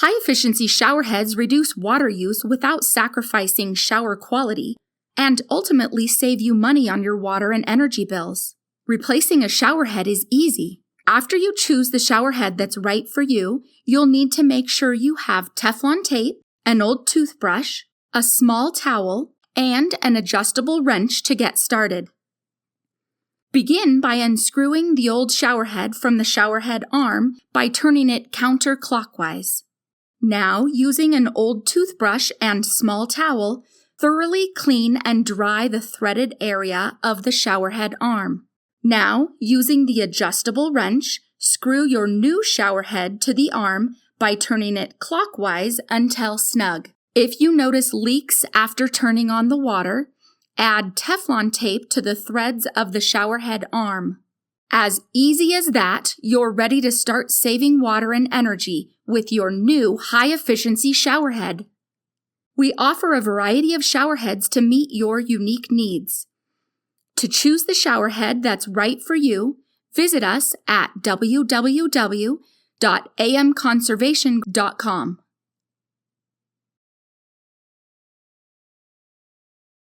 High-efficiency showerheads reduce water use without sacrificing shower quality and ultimately save you money on your water and energy bills. Replacing a showerhead is easy. After you choose the showerhead that's right for you, you'll need to make sure you have Teflon tape, an old toothbrush, a small towel, and an adjustable wrench to get started. Begin by unscrewing the old showerhead from the showerhead arm by turning it counterclockwise. Now, using an old toothbrush and small towel, thoroughly clean and dry the threaded area of the showerhead arm. Now, using the adjustable wrench, screw your new showerhead to the arm by turning it clockwise until snug. If you notice leaks after turning on the water, add Teflon tape to the threads of the showerhead arm. As easy as that, you're ready to start saving water and energy with your new high-efficiency showerhead. We offer a variety of showerheads to meet your unique needs. To choose the showerhead that's right for you, visit us at www.amconservation.com.